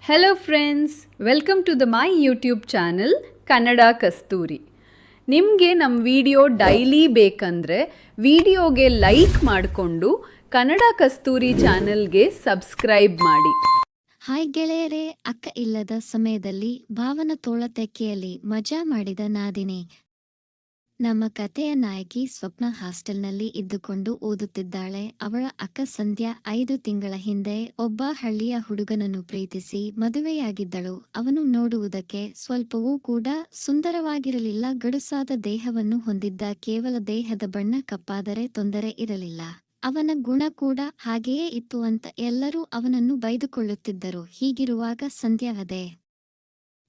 Hello friends, welcome to the my YouTube channel Kannada ಕಸ್ತೂರಿ. ನಿಮಗೆ ನಮ್ಮ video daily ಬೇಕಂದ್ರೆ ವಿಡಿಯೋಗೆ ಲೈಕ್ ಮಾಡಿಕೊಂಡು ಕನ್ನಡ ಕಸ್ತೂರಿ ಚಾನೆಲ್ಗೆ ಸಬ್ಸ್ಕ್ರೈಬ್ ಮಾಡಿ. ಹಾಯ್ ಗೆಳೆಯರೇ, ಅಕ್ಕ ಇಲ್ಲದ ಸಮಯದಲ್ಲಿ ಭಾವನ ತೋಳ ತೆಕ್ಕೆಯಲ್ಲಿ ಮಜಾ ಮಾಡಿದ ನಾದಿನಿ. ನಮ್ಮ ಕಥೆಯ ನಾಯಕಿ ಸ್ವಪ್ನ ಹಾಸ್ಟೆಲ್ನಲ್ಲಿ ಇದ್ದುಕೊಂಡು ಓದುತ್ತಿದ್ದಾಳೆ. ಅವಳ ಅಕ್ಕ ಸಂಧ್ಯಾ 5 ತಿಂಗಳ ಹಿಂದೆ ಒಬ್ಬ ಹಳ್ಳಿಯ ಹುಡುಗನನ್ನು ಪ್ರೀತಿಸಿ ಮದುವೆಯಾಗಿದ್ದಳು. ಅವನು ನೋಡುವುದಕ್ಕೆ ಸ್ವಲ್ಪವೂ ಕೂಡ ಸುಂದರವಾಗಿರಲಿಲ್ಲ. ಗಡುಸಾದ ದೇಹವನ್ನು ಹೊಂದಿದ್ದ. ಕೇವಲ ದೇಹದ ಬಣ್ಣ ಕಪ್ಪಾದರೆ ತೊಂದರೆ ಇರಲಿಲ್ಲ. ಅವನ ಗುಣ ಕೂಡ ಹಾಗೆಯೇ ಇತ್ತು ಅಂತ ಎಲ್ಲರೂ ಅವನನ್ನು ಬೈದುಕೊಳ್ಳುತ್ತಿದ್ದರು. ಹೀಗಿರುವಾಗ ಸಂಧ್ಯಾ ಅದೇ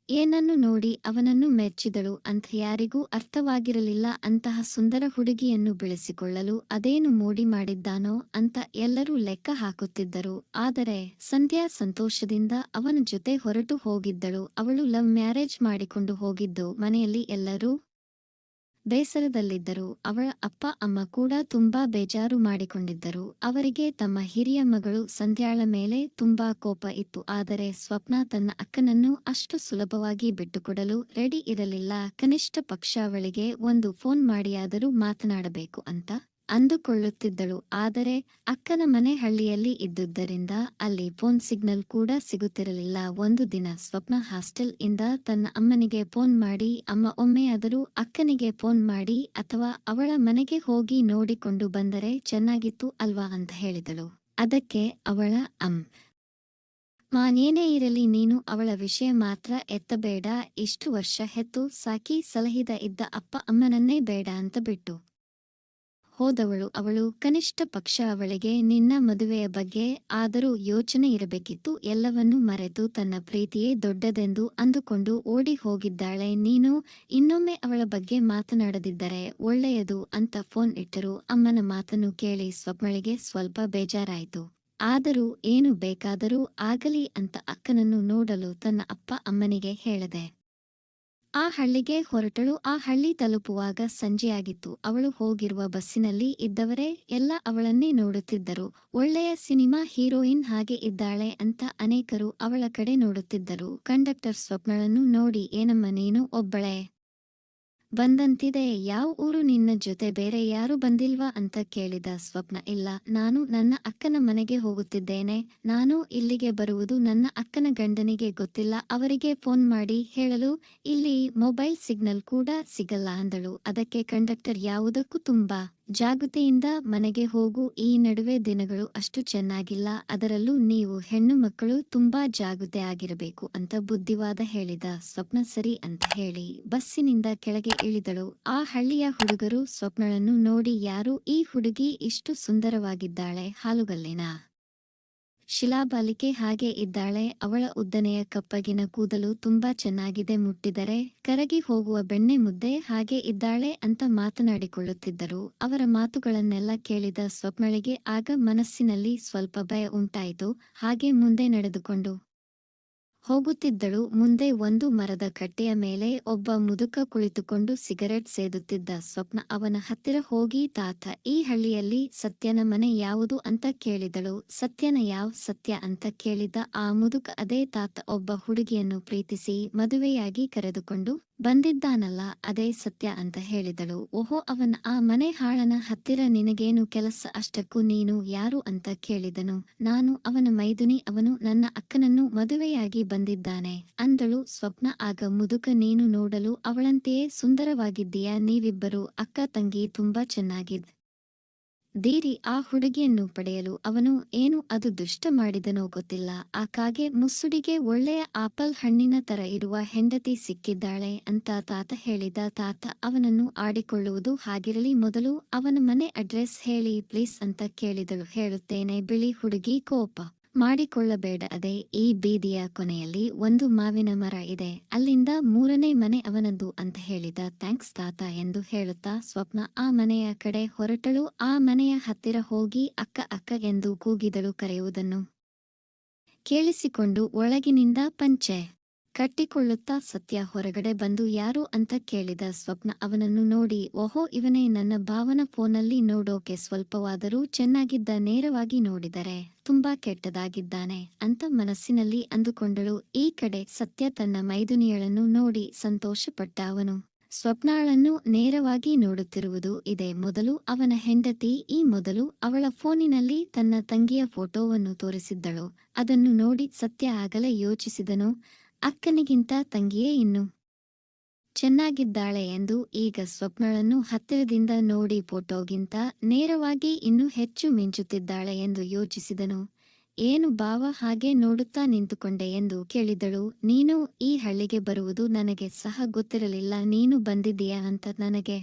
ಏನನ್ನು ನೋಡಿ ಅವನನ್ನು ಮೆಚ್ಚಿದಳು ಅಂತ ಯಾರಿಗೂ ಅರ್ಥವಾಗಿರಲಿಲ್ಲ. ಅಂತಹ ಸುಂದರ ಹುಡುಗಿಯನ್ನು ಬೆಳೆಸಿಕೊಳ್ಳಲು ಅದೇನು ಮೋಡಿ ಮಾಡಿದ್ದಾನೋ ಅಂತ ಎಲ್ಲರೂ ಲೆಕ್ಕ ಹಾಕುತ್ತಿದ್ದರು. ಆದರೆ ಸಂಧ್ಯಾ ಸಂತೋಷದಿಂದ ಅವನ ಜೊತೆ ಹೊರಟು ಹೋಗಿದ್ದಳು. ಅವಳು ಲವ್ ಮ್ಯಾರೇಜ್ ಮಾಡಿಕೊಂಡು ಹೋಗಿದ್ದು. ಮನೆಯಲ್ಲಿ ಎಲ್ಲರೂ ಬೇಸರದಲ್ಲಿದ್ದರು. ಅವಳ ಅಪ್ಪ ಅಮ್ಮ ಕೂಡ ತುಂಬಾ ಬೇಜಾರು ಮಾಡಿಕೊಂಡಿದ್ದರು. ಅವರಿಗೆ ತಮ್ಮ ಹಿರಿಯ ಮಗಳು ಸಂಧ್ಯಾಳ ಮೇಲೆ ತುಂಬಾ ಕೋಪ ಇತ್ತು. ಆದರೆ ಸ್ವಪ್ನ ತನ್ನ ಅಕ್ಕನನ್ನು ಅಷ್ಟು ಸುಲಭವಾಗಿ ಬಿಟ್ಟುಕೊಡಲು ರೆಡಿ ಇರಲಿಲ್ಲ. ಕನಿಷ್ಠ ಪಕ್ಷ ಅವಳಿಗೆ ಒಂದು ಫೋನ್ ಮಾಡಿಯಾದರೂ ಮಾತನಾಡಬೇಕು ಅಂತ ಅಂದುಕೊಳ್ಳುತ್ತಿದ್ದಳು. ಆದರೆ ಅಕ್ಕನ ಮನೆ ಹಳ್ಳಿಯಲ್ಲಿ ಇದ್ದುದರಿಂದ ಅಲ್ಲಿ ಫೋನ್ ಸಿಗ್ನಲ್ ಕೂಡ ಸಿಗುತ್ತಿರಲಿಲ್ಲ. ಒಂದು ದಿನ ಸ್ವಪ್ನ ಹಾಸ್ಟೆಲ್ ಇಂದ ತನ್ನ ಅಮ್ಮನಿಗೆ ಫೋನ್ ಮಾಡಿ, ಅಮ್ಮ ಒಮ್ಮೆಯಾದರೂ ಅಕ್ಕನಿಗೆ ಫೋನ್ ಮಾಡಿ ಅಥವಾ ಅವಳ ಮನೆಗೆ ಹೋಗಿ ನೋಡಿಕೊಂಡು ಬಂದರೆ ಚೆನ್ನಾಗಿತ್ತು ಅಲ್ವಾ ಅಂತ ಹೇಳಿದಳು. ಅದಕ್ಕೆ ಅವಳ ಮಾನೇನೇ ಇರಲಿ, ನೀನು ಅವಳ ವಿಷಯ ಮಾತ್ರ ಎತ್ತಬೇಡ. ಇಷ್ಟು ವರ್ಷ ಹೆತ್ತು ಸಾಕಿ ಸಲಹಿದ ಇದ್ದ ಅಪ್ಪ ಅಮ್ಮನನ್ನೇ ಬೇಡ ಅಂತ ಬಿಟ್ಟು ಹೋದವಳು ಅವಳು. ಕನಿಷ್ಠ ಪಕ್ಷ ಅವಳಿಗೆ ನಿನ್ನ ಮದುವೆಯ ಬಗ್ಗೆ ಆದರೂ ಯೋಚನೆ ಇರಬೇಕಿತ್ತು. ಎಲ್ಲವನ್ನೂ ಮರೆತು ತನ್ನ ಪ್ರೀತಿಯೇ ದೊಡ್ಡದೆಂದು ಅಂದುಕೊಂಡು ಓಡಿ ಹೋಗಿದ್ದಾಳೆ. ನೀನು ಇನ್ನೊಮ್ಮೆ ಅವಳ ಬಗ್ಗೆ ಮಾತನಾಡದಿದ್ದರೆ ಒಳ್ಳೆಯದು ಅಂತ ಫೋನ್ ಇಟ್ಟರು. ಅಮ್ಮನ ಮಾತನ್ನು ಕೇಳಿ ಸ್ವಪ್ನಳಿಗೆ ಸ್ವಲ್ಪ ಬೇಜಾರಾಯಿತು. ಆದರೂ ಏನು ಬೇಕಾದರೂ ಆಗಲಿ ಅಂತ ಅಕ್ಕನನ್ನು ನೋಡಲು ತನ್ನ ಅಪ್ಪ ಅಮ್ಮನಿಗೆ ಹೇಳದೆ ಆ ಹಳ್ಳಿಗೆ ಹೊರಟಳು. ಆ ಹಳ್ಳಿ ತಲುಪುವಾಗ ಸಂಜೆಯಾಗಿತ್ತು. ಅವಳು ಹೋಗಿರುವ ಬಸ್ಸಿನಲ್ಲಿ ಇದ್ದವರೇ ಎಲ್ಲ ಅವಳನ್ನೇ ನೋಡುತ್ತಿದ್ದರು. ಒಳ್ಳೆಯ ಸಿನಿಮಾ ಹೀರೋಯಿನ್ ಹಾಗೆ ಇದ್ದಾಳೆ ಅಂತ ಅನೇಕರು ಅವಳ ಕಡೆ ನೋಡುತ್ತಿದ್ದರು. ಕಂಡಕ್ಟರ್ ಸ್ವಪ್ನಳನ್ನು ನೋಡಿ, ಏನಮ್ಮ ನೀನು ಒಬ್ಬಳೇ ಬಂದಂತಿದೆ, ಯಾವ ಊರು, ನಿನ್ನ ಜೊತೆ ಬೇರೆ ಯಾರು ಬಂದಿಲ್ವಾ ಅಂತ ಕೇಳಿದ ಸ್ವಪ್ನ. ಇಲ್ಲ, ನಾನು ನನ್ನ ಅಕ್ಕನ ಮನೆಗೆ ಹೋಗುತ್ತಿದ್ದೇನೆ. ನಾನು ಇಲ್ಲಿಗೆ ಬರುವುದು ನನ್ನ ಅಕ್ಕನ ಗಂಡನಿಗೆ ಗೊತ್ತಿಲ್ಲ. ಅವರಿಗೆ ಫೋನ್ ಮಾಡಿ ಹೇಳಲು ಇಲ್ಲಿ ಮೊಬೈಲ್ ಸಿಗ್ನಲ್ ಕೂಡ ಸಿಗಲ್ಲ ಅಂದಳು. ಅದಕ್ಕೆ ಕಂಡಕ್ಟರ್ ಯಾವುದಕ್ಕೂ ತುಂಬಾ ಜಾಗೃತೆಯಿಂದ ಮನೆಗೆ ಹೋಗು. ಈ ನಡುವೆ ದಿನಗಳು ಅಷ್ಟು ಚೆನ್ನಾಗಿಲ್ಲ, ಅದರಲ್ಲೂ ನೀವು ಹೆಣ್ಣು ಮಕ್ಕಳು ತುಂಬಾ ಜಾಗೃತೆ ಆಗಿರಬೇಕು ಅಂತ ಬುದ್ಧಿವಾದ ಹೇಳಿದ. ಸ್ವಪ್ನ ಸರಿ ಅಂತ ಹೇಳಿ ಬಸ್ಸಿನಿಂದ ಕೆಳಗೆ ಇಳಿದಳು. ಆ ಹಳ್ಳಿಯ ಹುಡುಗರು ಸ್ವಪ್ನಳನ್ನು ನೋಡಿ, ಯಾರು ಈ ಹುಡುಗಿ, ಇಷ್ಟು ಸುಂದರವಾಗಿದ್ದಾಳೆ, ಹಾಲುಗಲ್ಲಿನ ಶಿಲಾಬಾಲಿಕೆ ಹಾಗೆ ಇದ್ದಾಳೆ. ಅವಳ ಉದ್ದನೆಯ ಕಪ್ಪಗಿನ ಕೂದಲು ತುಂಬಾ ಚೆನ್ನಾಗಿದೆ, ಮುಟ್ಟಿದರೆ ಕರಗಿ ಹೋಗುವ ಬೆಣ್ಣೆ ಮುದ್ದೆ ಹಾಗೆ ಇದ್ದಾಳೆ ಅಂತ ಮಾತನಾಡಿಕೊಳ್ಳುತ್ತಿದ್ದರು. ಅವರ ಮಾತುಗಳನ್ನೆಲ್ಲ ಕೇಳಿದ ಸ್ವಪ್ನಳಿಗೆ ಆಗ ಮನಸ್ಸಿನಲ್ಲಿ ಸ್ವಲ್ಪ ಭಯ ಉಂಟಾಯಿತು. ಹಾಗೆ ಮುಂದೆ ನಡೆದುಕೊಂಡು ಹೋಗುತ್ತಿದ್ದಳು. ಮುಂದೆ ಒಂದು ಮರದ ಕಟ್ಟೆಯ ಮೇಲೆ ಒಬ್ಬ ಮುದುಕ ಕುಳಿತುಕೊಂಡು ಸಿಗರೆಟ್ ಸೇದುತ್ತಿದ್ದ. ಸ್ವಪ್ನ ಅವನ ಹತ್ತಿರ ಹೋಗಿ, ತಾತ, ಈ ಹಳ್ಳಿಯಲ್ಲಿ ಸತ್ಯನ ಮನೆ ಯಾವುದು ಅಂತ ಕೇಳಿದಳು. ಸತ್ಯನ ಯಾವ ಸತ್ಯ ಅಂತ ಕೇಳಿದ ಆ ಮುದುಕ, ಅದೇ ತಾತ, ಒಬ್ಬ ಹುಡುಗಿಯನ್ನು ಪ್ರೀತಿಸಿ ಮದುವೆಯಾಗಿ ಕರೆದುಕೊಂಡು ಬಂದಿದ್ದಾನಲ್ಲ, ಅದೇ ಸತ್ಯ ಅಂತ ಹೇಳಿದಳು. ಓಹೋ, ಅವನ ಆ ಮನೆ ಹಾಳನ ಹತ್ತಿರ ನಿನಗೇನು ಕೆಲಸ, ಅಷ್ಟಕ್ಕೂ ನೀನು ಯಾರು ಅಂತ ಕೇಳಿದನು. ನಾನು ಅವನ ಮೈದುನಿ, ಅವನು ನನ್ನ ಅಕ್ಕನನ್ನು ಮದುವೆಯಾಗಿ ಬಂದಿದ್ದಾನೆ ಅಂದಳು ಸ್ವಪ್ನ. ಆಗ ಮುದುಕ, ನೀನು ನೋಡಲು ಅವಳಂತೆಯೇ ಸುಂದರವಾಗಿದ್ದೀಯಾ, ನೀವಿಬ್ಬರು ಅಕ್ಕ ತಂಗಿ ತುಂಬಾ ದೀರಿ ಆ ಹುಡುಗಿಯನ್ನು ಪಡೆಯಲು ಅವನು ಏನು ಅದು ದುಷ್ಟ ಮಾಡಿದನೋ ಗೊತ್ತಿಲ್ಲ. ಆ ಕಾಗೆ ಮುಸುಡಿಗೆ ಒಳ್ಳೆಯ ಆಪಲ್ ಹಣ್ಣಿನ ತರ ಇರುವ ಹೆಂಡತಿ ಸಿಕ್ಕಿದ್ದಾಳೆ ಅಂತ ತಾತ ಹೇಳಿದ. ತಾತ ಅವನನ್ನು ಆಡಿಕೊಳ್ಳುವುದು ಹಾಗಿರಲಿ, ಮೊದಲು ಅವನ ಮನೆ ಅಡ್ರೆಸ್ ಹೇಳಿ ಪ್ಲೀಸ್ ಅಂತ ಕೇಳಿದಳು. ಹೇಳುತ್ತೇನೆ, ಬಿಳಿ ಹುಡುಗಿ, ಕೋಪ ಮಾಡಿಕೊಳ್ಳಬೇಡ. ಅದೇ ಈ ಬೀದಿಯ ಕೊನೆಯಲ್ಲಿ ಒಂದು ಮಾವಿನ ಮರ ಇದೆ, ಅಲ್ಲಿಂದ 3ನೇ ಮನೆ ಅವನದ್ದು ಅಂತ ಹೇಳಿದ. ಥ್ಯಾಂಕ್ಸ್ ತಾತ ಎಂದು ಹೇಳುತ್ತಾ ಸ್ವಪ್ನ ಆ ಮನೆಯ ಕಡೆ ಹೊರಟಳು. ಆ ಮನೆಯ ಹತ್ತಿರ ಹೋಗಿ ಅಕ್ಕ ಅಕ್ಕ ಎಂದು ಕೂಗಿದಳು. ಕರೆಯುವುದನ್ನು ಕೇಳಿಸಿಕೊಂಡು ಒಳಗಿನಿಂದ ಪಂಚೆ ಕಟ್ಟಿಕೊಳ್ಳುತ್ತಾ ಸತ್ಯ ಹೊರಗಡೆ ಬಂದು ಯಾರು ಅಂತ ಕೇಳಿದ ಸ್ವಪ್ನ ಅವನನ್ನು ನೋಡಿ, ಓಹೋ ಇವನೇ ನನ್ನ ಭಾವನ ಫೋನಲ್ಲಿ ನೋಡೋಕೆ ಸ್ವಲ್ಪವಾದರೂ ಚೆನ್ನಾಗಿದ್ದ, ನೇರವಾಗಿ ನೋಡಿದರೆ ತುಂಬಾ ಕೆಟ್ಟದಾಗಿದ್ದಾನೆ ಅಂತ ಮನಸ್ಸಿನಲ್ಲಿ ಅಂದುಕೊಂಡಳು. ಈ ಕಡೆ ಸತ್ಯ ತನ್ನ ಮೈದುನಿಯಳನ್ನು ನೋಡಿ ಸಂತೋಷಪಟ್ಟ. ಅವನು ಸ್ವಪ್ನಾಳನ್ನು ನೇರವಾಗಿ ನೋಡುತ್ತಿರುವುದು ಇದೇ ಮೊದಲು. ಅವನ ಹೆಂಡತಿ ಈ ಮೊದಲು ಅವಳ ಫೋನಿನಲ್ಲಿ ತನ್ನ ತಂಗಿಯ ಫೋಟೋವನ್ನು ತೋರಿಸಿದ್ದಳು. ಅದನ್ನು ನೋಡಿ ಸತ್ಯ ಆಗಲೇ ಯೋಚಿಸಿದನು, ಅಕ್ಕನಿಗಿಂತ ತಂಗಿಯೇ ಇನ್ನು ಚೆನ್ನಾಗಿದ್ದಾಳೆ ಎಂದು. ಈಗ ಸ್ವಪ್ನಳನ್ನು ಹತ್ತಿರದಿಂದ ನೋಡಿ ಫೋಟೋಗಿಂತ ನೇರವಾಗಿ ಇನ್ನೂ ಹೆಚ್ಚು ಮಿಂಚುತ್ತಿದ್ದಾಳೆ ಎಂದು ಯೋಚಿಸಿದನು. ಏನು ಬಾವ ಹಾಗೆ ನೋಡುತ್ತಾ ನಿಂತುಕೊಂಡೆ ಎಂದು ಕೇಳಿದಳು. ನೀನು ಈ ಹಳ್ಳಿಗೆ ಬರುವುದು ನನಗೆ ಸಹ ಗೊತ್ತಿರಲಿಲ್ಲ. ನೀನು ಬಂದಿದ್ದೀಯಾ ಅಂತ ನನಗೆ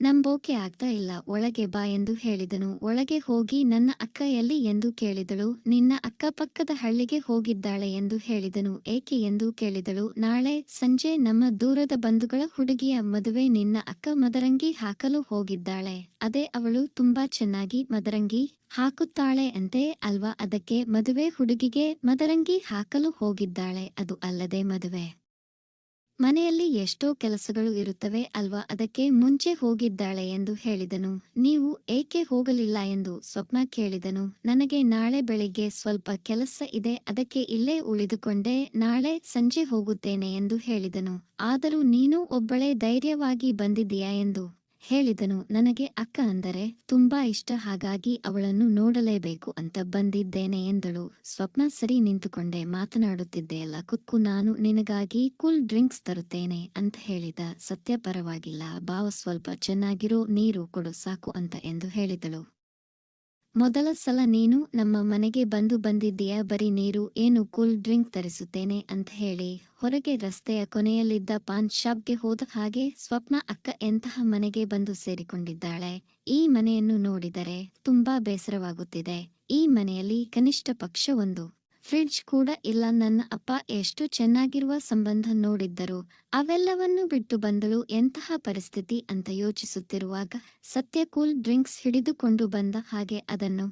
ನಂಬೋಕೆ ಆಗ್ತಾ ಇಲ್ಲ. ಒಳಗೆ ಬಾ ಎಂದು ಹೇಳಿದನು. ಒಳಗೆ ಹೋಗಿ ನನ್ನ ಅಕ್ಕ ಎಲ್ಲಿ ಎಂದು ಕೇಳಿದಳು. ನಿನ್ನ ಅಕ್ಕಪಕ್ಕದ ಹಳ್ಳಿಗೆ ಹೋಗಿದ್ದಾಳೆ ಎಂದು ಹೇಳಿದನು. ಏಕೆ ಎಂದು ಕೇಳಿದಳು. ನಾಳೆ ಸಂಜೆ ನಮ್ಮ ದೂರದ ಬಂಧುಗಳ ಹುಡುಗಿಯ ಮದುವೆ, ನಿನ್ನ ಅಕ್ಕ ಮದರಂಗಿ ಹಾಕಲು ಹೋಗಿದ್ದಾಳೆ. ಅದೇ ಅವಳು ತುಂಬಾ ಚೆನ್ನಾಗಿ ಮದರಂಗಿ ಹಾಕುತ್ತಾಳೆ ಅಂತೆ ಅಲ್ವಾ, ಅದಕ್ಕೆ ಮದುವೆ ಹುಡುಗಿಗೆ ಮದರಂಗಿ ಹಾಕಲು ಹೋಗಿದ್ದಾಳೆ. ಅದು ಅಲ್ಲದೆ ಮದುವೆ ಮನೆಯಲ್ಲಿ ಎಷ್ಟೋ ಕೆಲಸಗಳು ಇರುತ್ತವೆ ಅಲ್ವಾ, ಅದಕ್ಕೆ ಮುಂಚೆ ಹೋಗಿದ್ದಾಳೆ ಎಂದು ಹೇಳಿದನು. ನೀವು ಏಕೆ ಹೋಗಲಿಲ್ಲ ಎಂದು ಸ್ವಪ್ನ ಕೇಳಿದನು. ನನಗೆ ನಾಳೆ ಬೆಳಿಗ್ಗೆ ಸ್ವಲ್ಪ ಕೆಲಸ ಇದೆ, ಅದಕ್ಕೆ ಇಲ್ಲೇ ಉಳಿದುಕೊಂಡೆ, ನಾಳೆ ಸಂಜೆ ಹೋಗುತ್ತೇನೆ ಎಂದು ಹೇಳಿದನು. ಆದರೂ ನೀನು ಒಬ್ಬಳೇ ಧೈರ್ಯವಾಗಿ ಬಂದಿದ್ದೀಯಾ ಎಂದು ಹೇಳಿದನು. ನನಗೆ ಅಕ್ಕ ಅಂದರೆ ತುಂಬಾ ಇಷ್ಟ, ಹಾಗಾಗಿ ಅವಳನ್ನು ನೋಡಲೇಬೇಕು ಅಂತ ಬಂದಿದ್ದೇನೆ ಎಂದಳು. ಸ್ವಪ್ನ ಸರಿ ನಿಂತುಕೊಂಡೆ, ಮಾತನಾಡುತ್ತಿದ್ದೆಯಲ್ಲ ಕುತ್ಕು, ನಾನು ನಿನಗಾಗಿ ಕೂಲ್ ಡ್ರಿಂಕ್ಸ್ ತರುತ್ತೇನೆ ಅಂತ ಹೇಳಿದ. ಸತ್ಯ ಪರವಾಗಿಲ್ಲ ಬಾವ, ಸ್ವಲ್ಪ ಚೆನ್ನಾಗಿರೋ ನೀರು ಕೊಡು ಸಾಕು ಅಂತ ಎಂದು ಹೇಳಿದಳು. ಮೊದಲ ಸಲ ನೀನು ನಮ್ಮ ಮನೆಗೆ ಬಂದಿದ್ದೀಯಾ, ಬರೀ ನೀರು ಏನು ಕೂಲ್ ಡ್ರಿಂಕ್ ತರಿಸುತ್ತೇನೆ ಅಂತ ಹೇಳಿ ಹೊರಗೆ ರಸ್ತೆಯ ಕೊನೆಯಲ್ಲಿದ್ದ ಪಾನ್ ಶಾಪ್ಗೆ ಹೋದ ಹಾಗೆ ಸ್ವಪ್ನ ಅಕ್ಕ ಎಂತಹ ಮನೆಗೆ ಬಂದು ಸೇರಿಕೊಂಡಿದ್ದಾಳೆ. ಈ ಮನೆಯನ್ನು ನೋಡಿದರೆ ತುಂಬಾ ಬೇಸರವಾಗುತ್ತಿದೆ. ಈ ಮನೆಯಲ್ಲಿ ಕನಿಷ್ಠ ಪಕ್ಷ ಒಂದು ಫ್ರಿಡ್ಜ್ ಕೂಡ ಇಲ್ಲ. ನನ್ನ ಅಪ್ಪ ಎಷ್ಟು ಚೆನ್ನಾಗಿರುವ ಸಂಬಂಧ ನೋಡಿದ್ದರು, ಅವೆಲ್ಲವನ್ನು ಬಿಟ್ಟು ಬಂದಳು, ಎಂತಹ ಪರಿಸ್ಥಿತಿ ಅಂತ ಯೋಚಿಸುತ್ತಿರುವಾಗ ಸತ್ಯ ಕೂಲ್ ಡ್ರಿಂಕ್ಸ್ ಹಿಡಿದುಕೊಂಡು ಬಂದ. ಹಾಗೆ ಅದನ್ನು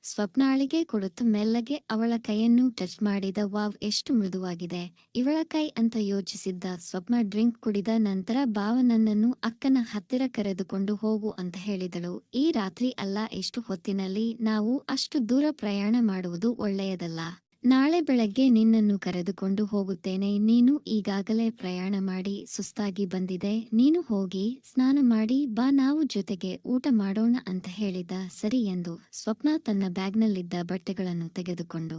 ಸ್ವಪ್ನಾಳಿಗೆ ಕೊಡುತ್ತ ಮೆಲ್ಲಗೆ ಅವಳ ಕೈಯನ್ನು ಟಚ್ ಮಾಡಿದ. ವಾವ್, ಎಷ್ಟು ಮೃದುವಾಗಿದೆ ಇವಳ ಕೈ ಅಂತ ಯೋಚಿಸಿದ್ದ ಸ್ವಪ್ನ. ಡ್ರಿಂಕ್ ಕುಡಿದ ನಂತರ ಬಾವ ನನ್ನನ್ನು ಅಕ್ಕನ ಹತ್ತಿರ ಕರೆದುಕೊಂಡು ಹೋಗು ಅಂತ ಹೇಳಿದಳು. ಈ ರಾತ್ರಿ ಅಲ್ಲ, ಇಷ್ಟು ಹೊತ್ತಿನಲ್ಲಿ ನಾವು ಅಷ್ಟು ದೂರ ಪ್ರಯಾಣ ಮಾಡುವುದು ಒಳ್ಳೆಯದಲ್ಲ. ನಾಳೆ ಬೆಳಗ್ಗೆ ನಿನ್ನನ್ನು ಕರೆದುಕೊಂಡು ಹೋಗುತ್ತೇನೆ. ನೀನು ಈಗಾಗಲೇ ಪ್ರಯಾಣ ಮಾಡಿ ಸುಸ್ತಾಗಿ ಬಂದಿದೆ, ನೀನು ಹೋಗಿ ಸ್ನಾನ ಮಾಡಿ ಬಾ, ನಾವು ಜೊತೆಗೆ ಊಟ ಮಾಡೋಣ ಅಂತ ಹೇಳಿದ. ಸರಿ ಎಂದು ಸ್ವಪ್ನ ತನ್ನ ಬ್ಯಾಗ್ನಲ್ಲಿದ್ದ ಬಟ್ಟೆಗಳನ್ನು ತೆಗೆದುಕೊಂಡು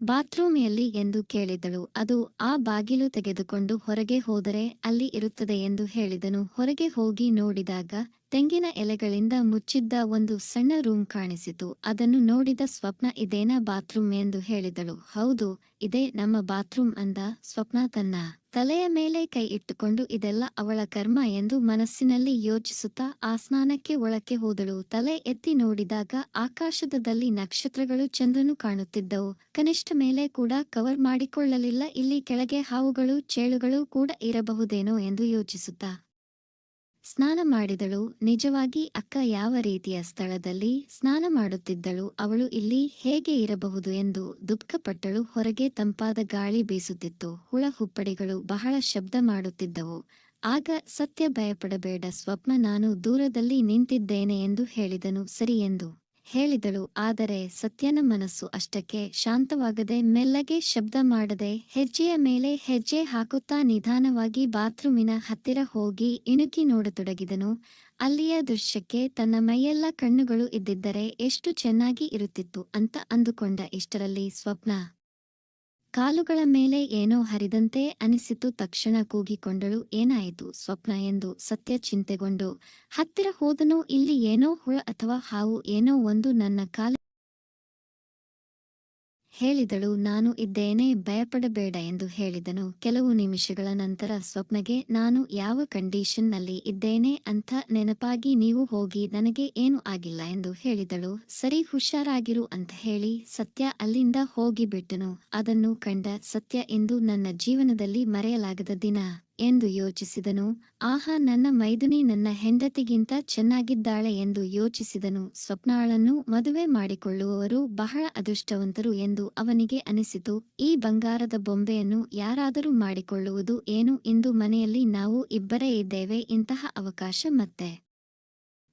ಬಾತ್ರೂಮ್ ಎಲ್ಲಿ ಎಂದು ಕೇಳಿದಳು. ಅದು ಆ ಬಾಗಿಲು ತೆಗೆದುಕೊಂಡು ಹೊರಗೆ ಹೋದರೆ ಅಲ್ಲಿ ಇರುತ್ತದೆ ಎಂದು ಹೇಳಿದನು. ಹೊರಗೆ ಹೋಗಿ ನೋಡಿದಾಗ ತೆಂಗಿನ ಎಲೆಗಳಿಂದ ಮುಚ್ಚಿದ್ದ ಒಂದು ಸಣ್ಣ ರೂಮ್ ಕಾಣಿಸಿತು. ಅದನ್ನು ನೋಡಿದ ಸ್ವಪ್ನ ಇದೇನಾ ಬಾತ್ರೂಮ್ ಎಂದು ಹೇಳಿದಳು. ಹೌದು, ಇದೇ ನಮ್ಮ ಬಾತ್ರೂಮ್ ಅಂದ ಸ್ವಪ್ನ ತನ್ನ ತಲೆಯ ಮೇಲೆ ಕೈ ಇಟ್ಟುಕೊಂಡು. ಇದೆಲ್ಲ ಅವಳ ಕರ್ಮ ಎಂದು ಮನಸ್ಸಿನಲ್ಲಿ ಯೋಚಿಸುತ್ತಾ ಆ ಸ್ನಾನಕ್ಕೆ ಒಳಕ್ಕೆ ಹೋದಳು. ತಲೆ ಎತ್ತಿ ನೋಡಿದಾಗ ಆಕಾಶದಲ್ಲಿ ನಕ್ಷತ್ರಗಳು, ಚಂದ್ರನು ಕಾಣುತ್ತಿದ್ದವು. ಕನಿಷ್ಠ ಮೇಲೆ ಕೂಡ ಕವರ್ ಮಾಡಿಕೊಳ್ಳಲಿಲ್ಲ. ಇಲ್ಲಿ ಕೆಳಗೆ ಹಾವುಗಳು ಚೇಳುಗಳು ಕೂಡ ಇರಬಹುದೇನೋ ಎಂದು ಯೋಚಿಸುತ್ತಾ ಸ್ನಾನ ಮಾಡಿದಳು. ನಿಜವಾಗಿ ಅಕ್ಕ ಯಾವ ರೀತಿಯ ಸ್ಥಳದಲ್ಲಿ ಸ್ನಾನ ಮಾಡುತ್ತಿದ್ದಳು, ಅವಳು ಇಲ್ಲಿ ಹೇಗೆ ಇರಬಹುದು ಎಂದು ದುಃಖಪಟ್ಟಳು. ಹೊರಗೆ ತಂಪಾದ ಗಾಳಿ ಬೀಸುತ್ತಿತ್ತು, ಹುಳ ಹುಪ್ಪಡಿಗಳು ಬಹಳ ಶಬ್ದ ಮಾಡುತ್ತಿದ್ದವು. ಆಗ ಸತ್ಯ, ಭಯಪಡಬೇಡ ಸ್ವಪ್ನ, ನಾನು ದೂರದಲ್ಲಿ ನಿಂತಿದ್ದೇನೆ ಎಂದು ಹೇಳಿದನು. ಸರಿ ಎಂದು ಹೇಳಿದಳು. ಆದರೆ ಸತ್ಯನ ಮನಸ್ಸು ಅಷ್ಟಕ್ಕೆ ಶಾಂತವಾಗದೆ ಮೆಲ್ಲಗೆ ಶಬ್ದ ಮಾಡದೆ ಹೆಜ್ಜೆಯ ಮೇಲೆ ಹೆಜ್ಜೆ ಹಾಕುತ್ತಾ ನಿಧಾನವಾಗಿ ಬಾತ್ರೂಮಿನ ಹತ್ತಿರ ಹೋಗಿ ಇಣುಕಿ ನೋಡತೊಡಗಿದನು. ಅಲ್ಲಿಯ ದೃಶ್ಯಕ್ಕೆ ತನ್ನ ಮೈಯೆಲ್ಲ ಕಣ್ಣುಗಳು ಇದ್ದಿದ್ದರೆ ಎಷ್ಟು ಚೆನ್ನಾಗಿ ಇರುತ್ತಿತ್ತು ಅಂತ ಅಂದುಕೊಂಡ. ಇಷ್ಟರಲ್ಲಿ ಸ್ವಪ್ನ ಕಾಲುಗಳ ಮೇಲೆ ಏನೋ ಹರಿದಂತೆ ಅನಿಸಿತು. ತಕ್ಷಣ ಕೂಗಿಕೊಂಡಳು. ಏನಾಯಿತು ಸ್ವಪ್ನ ಎಂದು ಸತ್ಯ ಚಿಂತೆಗೊಂಡು ಹತ್ತಿರ ಹೋದನು. ಇಲ್ಲಿ ಏನೋ ಹುಳ ಅಥವಾ ಹಾವು ಏನೋ ಒಂದು ನನ್ನ ಕಾಲ ಹೇಳಿದಳು. ನಾನು ಇದ್ದೇನೆ, ಭಯಪಡಬೇಡ ಎಂದು ಹೇಳಿದನು. ಕೆಲವು ನಿಮಿಷಗಳ ನಂತರ ಸ್ವಪ್ನಗೆ ನಾನು ಯಾವ ಕಂಡೀಷನ್ ನಲ್ಲಿ ಇದ್ದೇನೆ ಅಂತ ನೆನಪಾಗಿ, ನೀವು ಹೋಗಿ, ನನಗೆ ಏನು ಆಗಿಲ್ಲ ಎಂದು ಹೇಳಿದಳು. ಸರಿ, ಹುಷಾರಾಗಿರು ಅಂತ ಹೇಳಿ ಸತ್ಯ ಅಲ್ಲಿಂದ ಹೋಗಿಬಿಟ್ಟನು. ಅದನ್ನು ಕಂಡ ಸತ್ಯ, ಇಂದು ನನ್ನ ಜೀವನದಲ್ಲಿ ಮರೆಯಲಾಗದ ದಿನ ಎಂದು ಯೋಚಿಸಿದನು. ಆಹಾ, ನನ್ನ ಮೈದುನಿ ನನ್ನ ಹೆಂಡತಿಗಿಂತ ಚೆನ್ನಾಗಿದ್ದಾಳೆ ಎಂದು ಯೋಚಿಸಿದನು. ಸ್ವಪ್ನಾಳನ್ನು ಮದುವೆ ಮಾಡಿಕೊಳ್ಳುವವರು ಬಹಳ ಅದೃಷ್ಟವಂತರು ಎಂದು ಅವನಿಗೆ ಅನಿಸಿತು. ಈ ಬಂಗಾರದ ಬೊಂಬೆಯನ್ನು ಯಾರಾದರೂ ಮಾಡಿಕೊಳ್ಳುವುದು ಏನು? ಇಂದು ಮನೆಯಲ್ಲಿ ನಾವು ಇಬ್ಬರೇ ಇದ್ದೇವೆ, ಇಂತಹ ಅವಕಾಶ ಮತ್ತೆ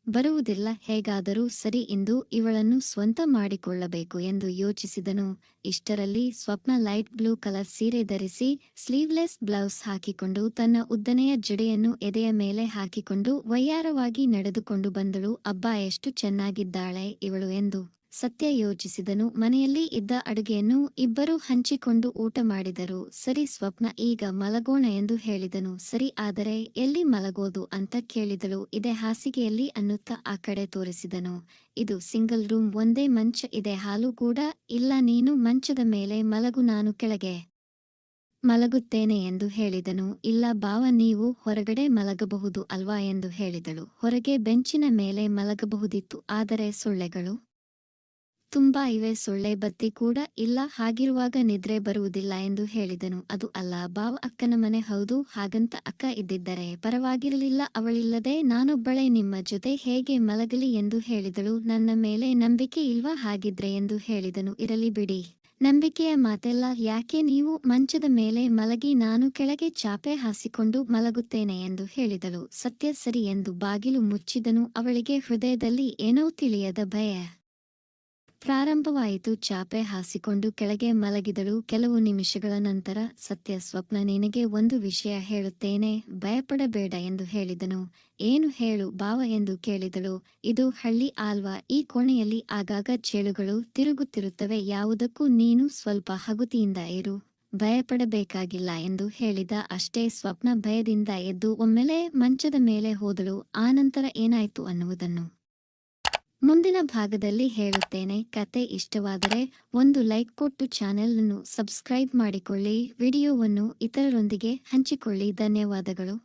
ಬರುವುದಿಲ್ಲ. ಹೇಗಾದರೂ ಸರಿ, ಇಂದು ಇವಳನ್ನು ಸ್ವಂತ ಮಾಡಿಕೊಳ್ಳಬೇಕು ಎಂದು ಯೋಚಿಸಿದನು. ಇಷ್ಟರಲ್ಲಿ ಸ್ವಪ್ನ ಲೈಟ್ ಬ್ಲೂ ಕಲರ್ ಸೀರೆ ಧರಿಸಿ ಸ್ಲೀವ್ಲೆಸ್ ಬ್ಲೌಸ್ ಹಾಕಿಕೊಂಡು ತನ್ನ ಉದ್ದನೆಯ ಜಡೆಯನ್ನು ಎದೆಯ ಮೇಲೆ ಹಾಕಿಕೊಂಡು ವಯ್ಯಾರವಾಗಿ ನಡೆದುಕೊಂಡು ಬಂದಳು. ಅಬ್ಬಾ, ಎಷ್ಟು ಚೆನ್ನಾಗಿದ್ದಾಳೆ ಇವಳು ಎಂದು ಸತ್ಯ ಯೋಚಿಸಿದನು. ಮನೆಯಲ್ಲಿ ಇದ್ದ ಅಡುಗೆಯನ್ನು ಇಬ್ಬರೂ ಹಂಚಿಕೊಂಡು ಊಟ ಮಾಡಿದರು. ಸರಿ ಸ್ವಪ್ನ, ಈಗ ಮಲಗೋಣ ಎಂದು ಹೇಳಿದನು. ಸರಿ, ಆದರೆ ಎಲ್ಲಿ ಮಲಗೋದು ಅಂತ ಕೇಳಿದಳು. ಇದೇ ಹಾಸಿಗೆಯಲ್ಲಿ ಅನ್ನುತ್ತಾ ಆ ಕಡೆ ತೋರಿಸಿದನು. ಇದು ಸಿಂಗಲ್ ರೂಮ್, ಒಂದೇ ಮಂಚ ಇದೆ, ಹಾಲು ಕೂಡ ಇಲ್ಲ. ನೀನು ಮಂಚದ ಮೇಲೆ ಮಲಗು, ನಾನು ಕೆಳಗೆ ಮಲಗುತ್ತೇನೆ ಎಂದು ಹೇಳಿದನು. ಇಲ್ಲ ಬಾವ, ನೀವು ಹೊರಗಡೆ ಮಲಗಬಹುದು ಅಲ್ವಾ ಎಂದು ಹೇಳಿದಳು. ಹೊರಗೆ ಬೆಂಚಿನ ಮೇಲೆ ಮಲಗಬಹುದಿತ್ತು, ಆದರೆ ಸೊಳ್ಳೆಗಳು ತುಂಬಾ ಇವೆ, ಸೊಳ್ಳೆ ಬತ್ತಿ ಕೂಡ ಇಲ್ಲ, ಹಾಗಿರುವಾಗ ನಿದ್ರೆ ಬರುವುದಿಲ್ಲ ಎಂದು ಹೇಳಿದನು. ಅದು ಅಲ್ಲ ಬಾವ, ಅಕ್ಕನ ಮನೆ. ಹೌದು, ಹಾಗಂತ ಅಕ್ಕ ಇದ್ದಿದ್ದರೆ ಪರವಾಗಿರಲಿಲ್ಲ, ಅವಳಿಲ್ಲದೆ ನಾನೊಬ್ಬಳೇ ನಿಮ್ಮ ಜೊತೆ ಹೇಗೆ ಮಲಗಲಿ ಎಂದು ಹೇಳಿದಳು. ನನ್ನ ಮೇಲೆ ನಂಬಿಕೆ ಇಲ್ವಾ ಹಾಗಿದ್ರೆ ಎಂದು ಹೇಳಿದನು. ಇರಲಿ ಬಿಡಿ, ನಂಬಿಕೆಯ ಮಾತೆಲ್ಲ ಯಾಕೆ, ನೀವು ಮಂಚದ ಮೇಲೆ ಮಲಗಿ, ನಾನು ಕೆಳಗೆ ಚಾಪೆ ಹಾಸಿಕೊಂಡು ಮಲಗುತ್ತೇನೆ ಎಂದು ಹೇಳಿದಳು. ಸತ್ಯ ಸರಿ ಎಂದು ಬಾಗಿಲು ಮುಚ್ಚಿದನು. ಅವಳಿಗೆ ಹೃದಯದಲ್ಲಿ ಏನೋ ತಿಳಿಯದ ಭಯ ಪ್ರಾರಂಭವಾಯಿತು. ಚಾಪೆ ಹಾಸಿಕೊಂಡು ಕೆಳಗೆ ಮಲಗಿದಳು. ಕೆಲವು ನಿಮಿಷಗಳ ನಂತರ ಸತ್ಯ, ಸ್ವಪ್ನ, ನಿನಗೆ ಒಂದು ವಿಷಯ ಹೇಳುತ್ತೇನೆ, ಭಯಪಡಬೇಡ ಎಂದು ಹೇಳಿದನು. ಏನು ಹೇಳು ಬಾವ ಎಂದು ಕೇಳಿದಳು. ಇದು ಹಳ್ಳಿ ಆಲ್ವಾ, ಈ ಕೋಣೆಯಲ್ಲಿ ಆಗಾಗ ಚೇಳುಗಳು ತಿರುಗುತ್ತಿರುತ್ತವೆ, ಯಾವುದಕ್ಕೂ ನೀನು ಸ್ವಲ್ಪ ಹಗುತಿಯಿಂದ ಇರು, ಭಯಪಡಬೇಕಾಗಿಲ್ಲ ಎಂದು ಹೇಳಿದ. ಅಷ್ಟೇ, ಸ್ವಪ್ನ ಭಯದಿಂದ ಎದ್ದು ಒಮ್ಮೆಲೆ ಮಂಚದ ಮೇಲೆ ಹೋದಳು. ಆನಂತರ ಏನಾಯ್ತು ಅನ್ನುವುದನ್ನು ಮುಂದಿನ ಭಾಗದಲ್ಲಿ ಹೇಳುತ್ತೇನೆ. ಕತೆ ಇಷ್ಟವಾದರೆ ಒಂದು ಲೈಕ್ ಕೊಟ್ಟು ಚಾನೆಲ್ ಅನ್ನು ಸಬ್ಸ್ಕ್ರೈಬ್ ಮಾಡಿಕೊಳ್ಳಿ, ವಿಡಿಯೋವನ್ನು ಇತರರೊಂದಿಗೆ ಹಂಚಿಕೊಳ್ಳಿ. ಧನ್ಯವಾದಗಳು.